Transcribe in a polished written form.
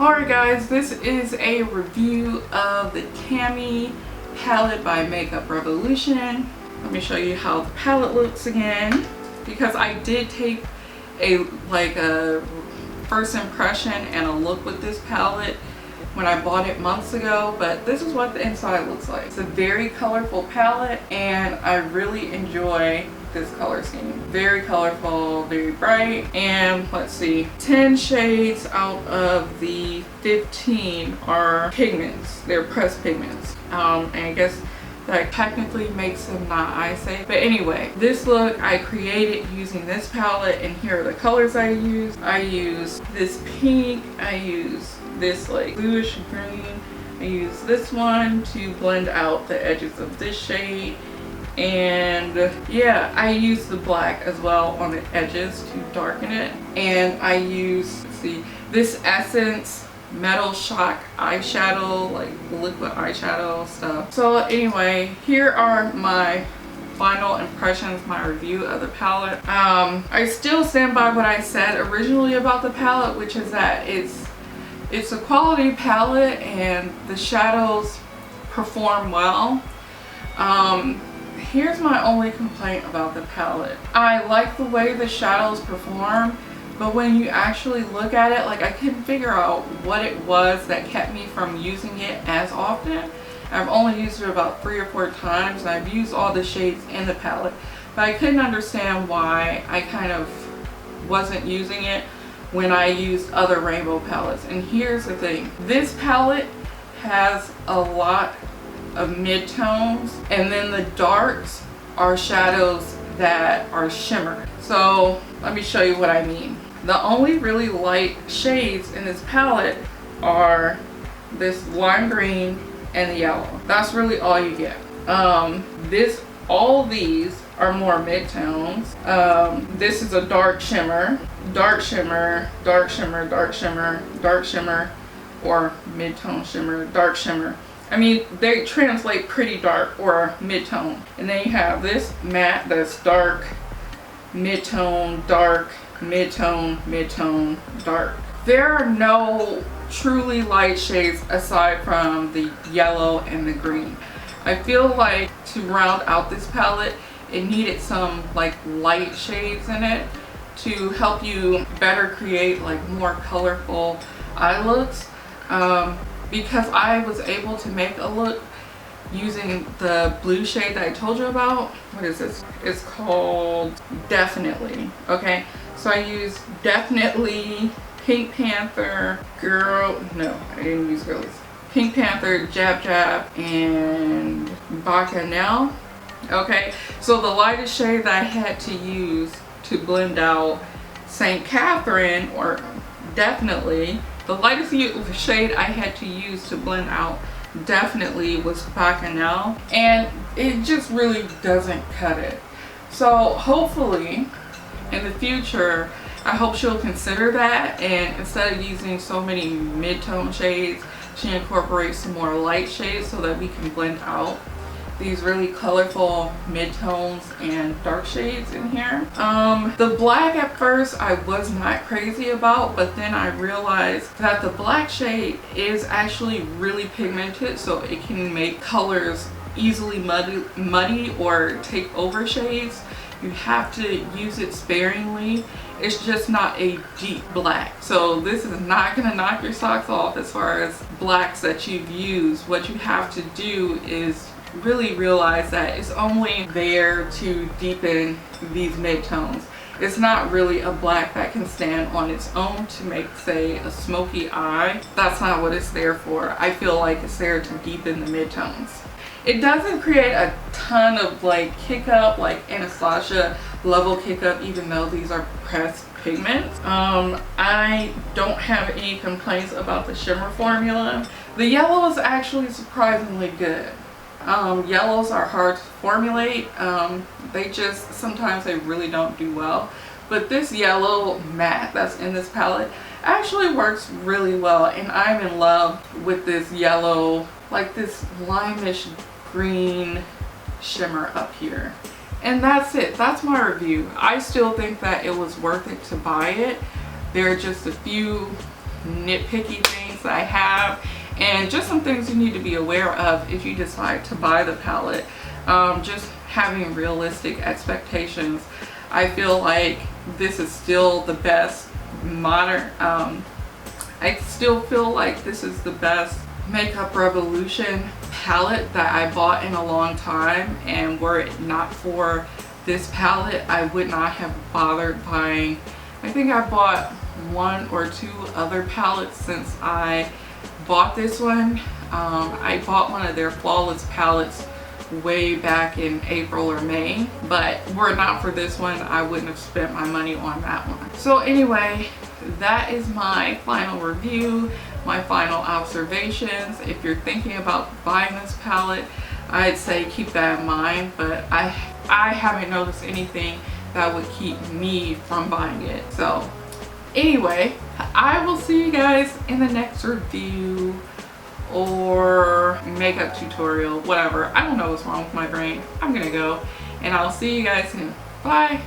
Alright guys, this is a review of the Tammy palette by Makeup Revolution. Let me show you how the palette looks again, because I did take a first impression and a look with this palette when I bought it months ago, but this is what the inside looks like. It's a very colorful palette and I really enjoy this color scheme. Very colorful, very bright, and let's see, 10 shades out of the 15 are pigments. They're pressed pigments, and I guess that technically makes them not eye safe. But anyway, this look I created using this palette, and here are the colors I use. I use this pink, I use this like bluish green, I use this one to blend out the edges of this shade, and yeah, I use the black as well on the edges to darken it. And I use, let's see, this Essence Metal Shock eyeshadow, like liquid eyeshadow stuff. So anyway, here are my final impressions, my review of the palette. I still stand by what I said originally about the palette, which is that it's a quality palette and the shadows perform well. Here's my only complaint about the palette. I like the way the shadows perform, but when you actually look at it, like I couldn't figure out what it was that kept me from using it as often. I've only used it about 3 or 4 times, and I've used all the shades in the palette, but I couldn't understand why I kind of wasn't using it when I used other rainbow palettes. And here's the thing, this palette has a lot of midtones, and then the darks are shadows that are shimmer. So let me show you what I mean. The only really light shades in this palette are this lime green and the yellow. That's really all you get. All these are more midtones. This is a dark shimmer, dark shimmer, dark shimmer, dark shimmer, dark shimmer, or midtone shimmer, dark shimmer. I mean, they translate pretty dark or mid-tone. And then you have this matte that's dark, mid-tone, dark, mid-tone, mid-tone, dark. There are no truly light shades aside from the yellow and the green. I feel like to round out this palette, it needed some like light shades in it to help you better create like more colorful eye looks. Because I was able to make a look using the blue shade that I told you about. What is this? It's called Definitely. Okay, so I used Definitely, Pink Panther, I didn't use girlies. Pink Panther, Jab Jab, and Bacchanal. Okay, so the lightest shade that I had to use to blend out St. Catherine, or Definitely, the lightest shade I had to use to blend out Definitely was Bacchanal, and it just really doesn't cut it. So hopefully in the future, I hope she'll consider that, and instead of using so many mid-tone shades, she incorporates some more light shades so that we can blend out these really colorful mid-tones and dark shades in here. The black at first I was not crazy about, but then I realized that the black shade is actually really pigmented, so it can make colors easily muddy or take over shades. You have to use it sparingly. It's just not a deep black. So this is not gonna knock your socks off as far as blacks that you've used. What you have to do is really realize that it's only there to deepen these midtones. It's not really a black that can stand on its own to make, say, a smoky eye. That's not what it's there for. I feel like it's there to deepen the midtones. It doesn't create a ton of like kick up, like Anastasia level kick up, even though these are pressed pigments. I don't have any complaints about the shimmer formula. The yellow is actually surprisingly good. Yellows are hard to formulate. Sometimes they really don't do well. But this yellow matte that's in this palette actually works really well, and I'm in love with this yellow, like this limeish green shimmer up here. And that's it. That's my review. I still think that it was worth it to buy it. There are just a few nitpicky things complaints that I have, and just some things you need to be aware of if you decide to buy the palette. Just having realistic expectations. I feel like this is still the best modern, I still feel like this is the best Makeup Revolution palette that I bought in a long time, and were it not for this palette, I would not have bothered buying. I think I bought 1 or 2 other palettes since I bought this one. I bought one of their Flawless palettes way back in April or May, but were it not for this one, I wouldn't have spent my money on that one. So anyway, that is my final review, my final observations. If you're thinking about buying this palette, I'd say keep that in mind, but I haven't noticed anything that would keep me from buying it. So anyway, I will see you guys in the next review or makeup tutorial, whatever. I don't know what's wrong with my brain. I'm gonna go, and I'll see you guys soon. Bye.